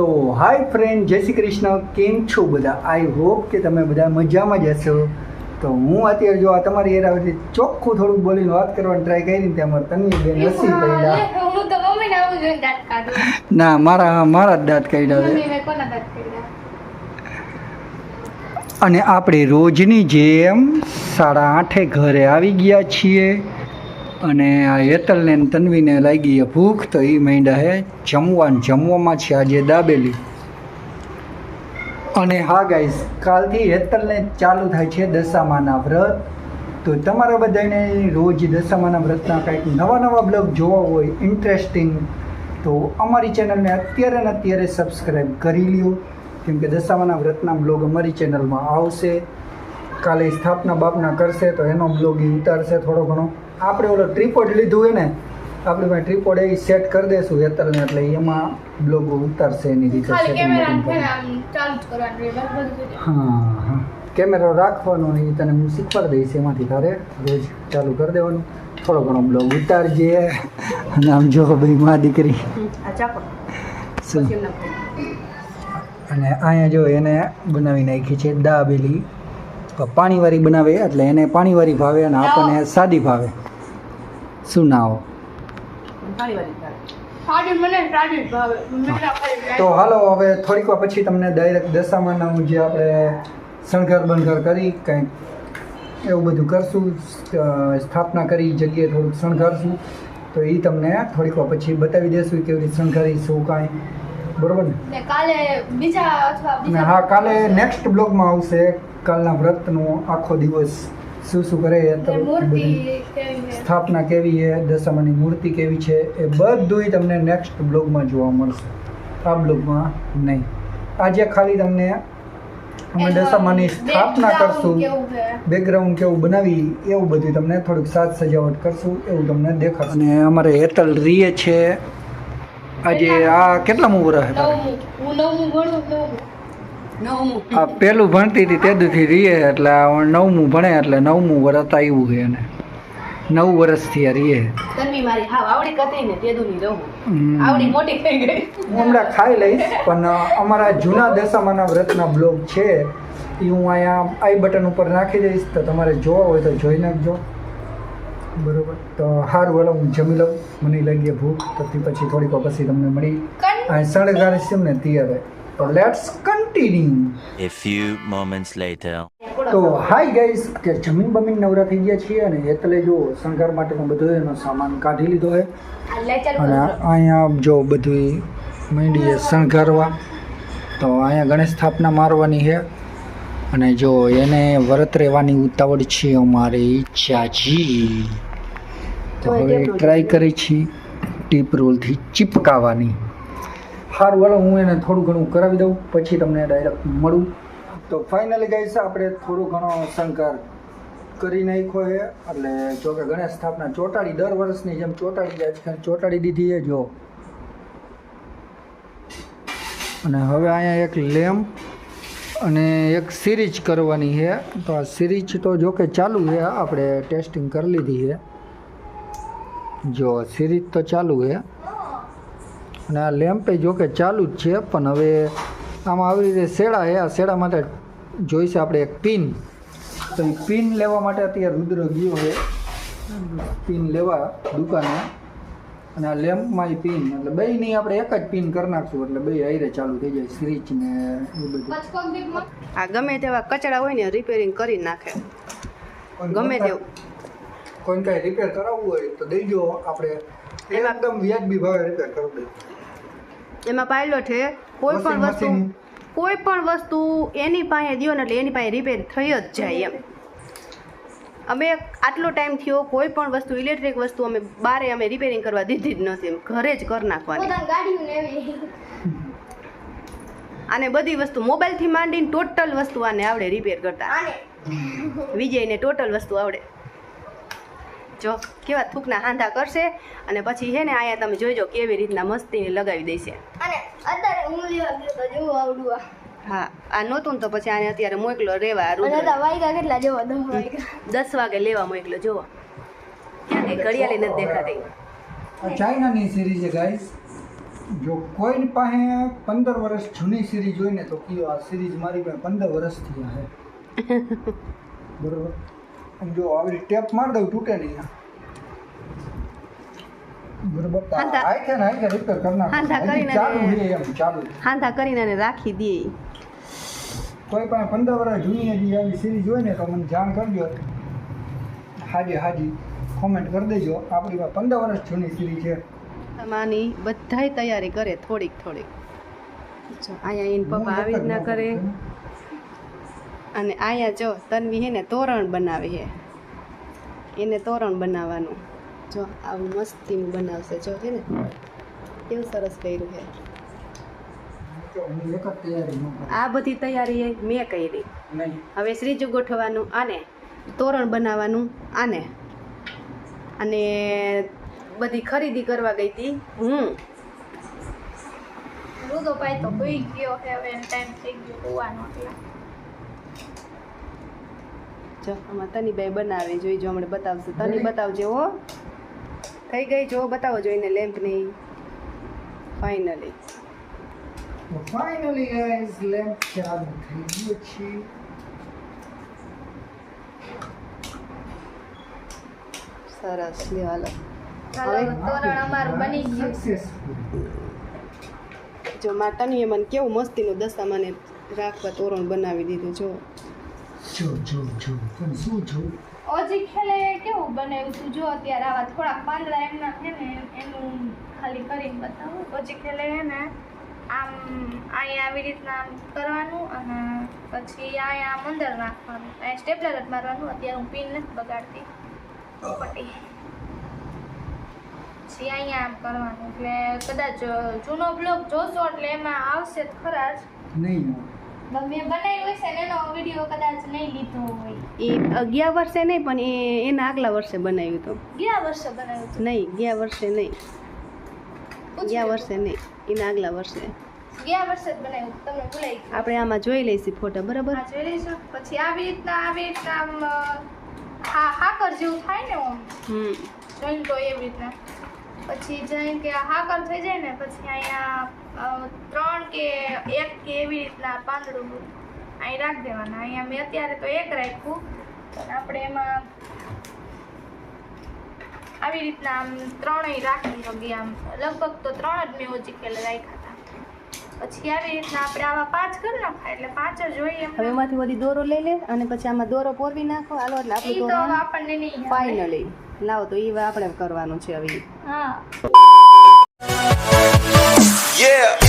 તો હાય ફ્રેન્ડ, જય શ્રી કૃષ્ણ. કેમ છો બધા? આઈ હોપ કે તમે બધા મજામાં જ હશો. તો હું અત્યારે જો આ તમારી એરાવથી ચોખ્ખું થોડુંક બોલીને વાત કરવાની ટ્રાય કરી ત્યાં મારે તન્વી બેન હસી પડ્યા. ના, મારા જ દાંત કાઢ્યા. અને આપણે રોજની જેમ 8:30 ઘરે આવી ગયા છીએ. અને આ હેતલને તન્વીને લાગી ભૂખ, તો એ માંડ્યા હે જમવામાં છે આજે દાબેલી. અને હા ગાઈસ, કાલથી હેતલને ચાલુ થાય છે દશામાના વ્રત. તો તમારા બધાને રોજ દશામાના વ્રતના કંઈક નવા બ્લોગ જોવા હોય ઇન્ટરેસ્ટિંગ, તો અમારી ચેનલને અત્યારે સબસ્ક્રાઈબ કરી લ્યો, કેમ કે દશામાના વ્રતના બ્લોગ અમારી ચેનલમાં આવશે. કાલે સ્થાપના બાપના કરશે તો એનો બ્લોગ એ ઉતારશે થોડો ઘણો. આપણે ઓલો ટ્રીપોડ લીધું હોય ને, આપણે ભાઈ ટ્રીપોડ એ સેટ કરી દઈશું હેતલને, એટલે એમાં બ્લોગ ઉતારશે એની રીતે. હા, કેમેરો રાખવાનો એ તને હું શીખવાડી દઈશ, એમાંથી તારે રોજ ચાલુ કરી દેવાનું. થોડો ઘણો બ્લોગ ઉતારજે. અને આમ જો ભાઈ મા દીકરી શું. અને અહીંયા જો એને બનાવી નાખી છે દાબેલી. પાણીવાળી બનાવે એટલે એને પાણીવાળી ભાવે અને આપણને સાદી ભાવે. શું ના હો? તો હાલો, હવે થોડીક વાર પછી તમને ડાયરેક્ટ દશામાનું જે આપણે શણગાર બંગાર કરી કંઈક એવું બધું કરશું, સ્થાપના કરી જગ્યાએ થોડુંક શણગારશું, તો એ તમને થોડીક વાર પછી બતાવી દેશું કેવી રીતે શણગારીશું કાંઈ. બરોબર ને? કાલે બીજા અથવા હા, કાલે નેક્સ્ટ બ્લોગમાં આવશે કાલના વ્રતનો આખો દિવસ શું કરે, સ્થાપના કેવી છે, દશામાની મૂર્તિ કેવી છે, એ બધું તમને નેક્સ્ટ બ્લોગમાં જોવા મળશે. આ બ્લોગમાં નહીં. આજે ખાલી તમને અમે દશામાની સ્થાપના કરશું, બેકગ્રાઉન્ડ કેવું બનાવી એવું બધું તમને થોડુંક સાજ સજાવટ કરશું, એવું તમને દેખાશે. અને અમારે હેતલ રીએ છે આજે. આ કેટલામું વર્ષ હતા? આ પેલું ભણતી હતી તેદુથી રીએ, એટલે 9મું ભણે, એટલે 9મું વર્ષ આવ્યું છે એને. 9 વર્ષથી આ રીએ. હું હમણાં ખાઈ લઈશ, પણ અમારા જૂના દશામાના વ્રતના બ્લોગ છે એ હું અહીંયા આઈ બટન ઉપર નાખી દઈશ, તો તમારે જોવા હોય તો જોઈ નાખજો. બરોબર, તો સારું, હાલો હું જમી લઉં, મને લાગી ભૂખ. તો પછી થોડીક વાર પછી તમને મળી શણગારીશ ને ત્યારે. તો let's continue. A few moments later. તો હાય ગાઈસ, કે જમીન બમીન નવરા થઈ ગયા છીએ અને હેતલે જો શણગાર માટેનો બધો એનો સામાન કાઢી લીધો છે. અને અહીંયા જો બધું માંડીએ શણગારવા. તો અહીંયા ગણેશ સ્થાપના મારવાની છે. અને જો એને વ્રત રહેવાની ઉતાવળ છે અમારે ઈચ્છાજી. તો હવે ટ્રાય કરી છીએ ટીપ રોલથી ચીપકાવાની. સારું, હાલો હું એને થોડું ઘણું કરાવી દઉં, પછી તમને ડાયરેક્ટ મળું. તો ફાઇનલી ગાઈસ, આપણે થોડો ઘણો શણગાર કરી નાખ્યો છે. એટલે જો કે ગણેશ સ્થાપના ચોટાડી, દર વર્ષની જેમ ચોટાડી જાય, ચોટાડી દીધી છે જો. અને હવે અહીંયા એક લેમ્પ અને એક સિરીજ કરવાની છે. તો આ સિરીજ તો જો કે ચાલુ છે, આપણે ટેસ્ટિંગ કરી લીધી છે. જો સિરીજ તો ચાલુ છે અને આ લેમ્પે જો કે ચાલુ જ છે, પણ હવે આમાં આવી રીતે શેડા છે. આ શેડા માટે જોઈશે આપણે એક પિન. તો એ પિન લેવા માટે અત્યારે રુદ્ર ગયો છે પિન લેવા દુકાને. અને આ લેમ્પમાં એ પિન, એટલે બેયની આપણે એક જ પિન કરી નાખશું, એટલે બે હારે ચાલુ થઈ જાય સ્વિચ ને એ બધું. આ ગમે તેવા કચરા હોય ને રિપેરિંગ કરી નાખે. ગમે તેવું કોઈને કાંઈ રિપેર કરાવવું હોય તો દઈજો, આપણે એકદમ વ્યાજબી ભાવે રિપેર કરી દઈએ. એમાં પાયલોટ છે, કોઈ પણ વસ્તુ એની પાસે દો ને એટલે એની પાસે રિપેર થઈ જ જાય એમ. અમે આટલો ટાઈમ થયો કોઈ પણ વસ્તુ ઇલેક્ટ્રિક વસ્તુ અમે બારે અમે રિપેરિંગ કરવા દીધી જ નથી, ઘરે જ કરી નાખવાની. અને બધી વસ્તુ મોબાઈલથી માંડીને ટોટલ વસ્તુ આને આવડે રિપેર કરતા. વિજયને ટોટલ વસ્તુ આવડે. જો કેવા થૂકના હાંધા કરશે અને પછી છે ને આયા તમે જોઈજો કેવી રીતના મસ્તીને લગાવી દેશે. હા, આ નહોતું ને તો પછી આને અત્યારે મોકલો રેવા. 10 વાગે લેવા મોકલો. જોવો ક્યાં ઘડિયાળી નથી દેખાતી. ચાઇનાની સિરીઝ છે ગાઈસ. જો કોઈની પાસે 15 વર્ષ જૂની સિરીઝ હોય ને તો કયો આ સિરીઝ મારી પાસે 15 વર્ષથી છે બરોબર. આમ જો આવી ટેપ માર દઉં તૂટે નહીં બરોબર. હાંધા- આઈ કે રિપેર કરી હાંધા નાખો કરીને ચાલુ છે એમ ચાલુ. હાંધા કરીને એને રાખી દે. કોઈ પાસે 15 વર્ષ જૂની હજી આવી સિરીઝ હોય ને તો મને જાણ કરજો. હાજી કોમેન્ટ કરી દેજો. આપણી પાસે 15 વર્ષ જૂની સિરીઝ છે. આમાંની બધાય તૈયારી કરે થોડીક જો અહીંયા એને પપ્પા આવી જ ના કરે. અને અહીંયા જો તન્વી હે ને તોરણ બનાવે છે. એને તોરણ બનાવવાનું જો આવું મસ્તીનું બનાવશે જો હે ને કેવું સરસ કર્યું છે. હું એક જ તૈયારી ન કરું. આ બધી તૈયારી મેં કરી. નહીં હવે શ્રીજું ગોઠવવાનું આને, તોરણ બનાવવાનું આને, અને બધી ખરીદી કરવા ગઈ હતી હું. રૂદો પાય તો કોઈ ગયો છે હવે ટાઈમ થઈ ગયો હોવાનો એટલે જો આમાં તનીભાઈ બનાવે જોઈ જો હમણાં બતાવશે. તની બતાવજો હો. થઈ ગઈ જો બતાવો જોઈને લેમ્પ નહીં. ફાઇનલી ફાઇનલી ગાઈસ લેમ્પ ચાલુ થઈ ગયો છે. સરસ લ્યો હાલો. ચાલો તોરણ અમારું બની ગયું. સક્સેસફુલ. જો માર તનીએ મને કેવું મસ્તીનું દશામાને રાખવા તોરણ બનાવી દીધું જો. જો પણ શું જો ઓજી ખેલે કેવું બનાવ્યું તું જો અત્યારે આવા થોડાક પાંદડા એમના છે ને એનું ખાલી કરીને બતાવું. ઓજી ખેલે છે ને આમ અહીંયા આવી રીતના આમ કરવાનું અને પછી અહીંયા મંદર નાખવાનું, અહીંયા સ્ટેપલર જ મારવાનું. અત્યારે હું પિન નથી બગાડતી પટ્ટી. પછી અહીંયા આમ કરવાનું એટલે કદાચ જૂનો બ્લોગ જોશો એટલે એમાં આવશે જ ખરા જ. નહીં મેં બનાવ્યું હશે ને એનો વિડીયો કદાચ નહીં લીધો હોય. એ ગયા વર્ષે નહીં પણ એના આગલા વર્ષે બનાવ્યું હતું. ગયા વર્ષે બનાવ્યું હતું. નહીં ગયા વર્ષે નહીં, ગયા વર્ષે નહીં, એના આગલા વર્ષે. ગયા વર્ષે જ બનાવ્યું તમને ભૂલાઈ ગયું. આપણે આમાં જોઈ લઈશું ફોટા બરાબર. હા જોઈ લઈશું. પછી આવી રીતના આમ હાકર જેવું થાય ને આમ જોઈને તો એવી રીતના. પછી જેમ કે હાકર થઈ જાય ને પછી અહીંયા 3 કે 1 કે એવી રીતના પાંદડું અહીં રાખી દેવાના. અહીંયા મેં અત્યારે તો 1 રાખ્યું પણ આપણે એમાં આવી રીતના આમ 3 રાખી શકીએ. આમ લગભગ તો 3 જ મેં ઓછી ખેલે રાખ્યા હતા. પછી આવી રીતના આપણે આવા 5 કરી નાખાય એટલે 5 જ જોઈએ. હવે એમાંથી બધી દોરો લઈ લે અને પછી આમાં દોરો પોરવી નાખો હાલો એટલે એ આપણું તો તોરણ આપણને નહીં આવે. ફાઇનલી લાવો તો એ આપણે કરવાનું છે હવે. હા Yeah.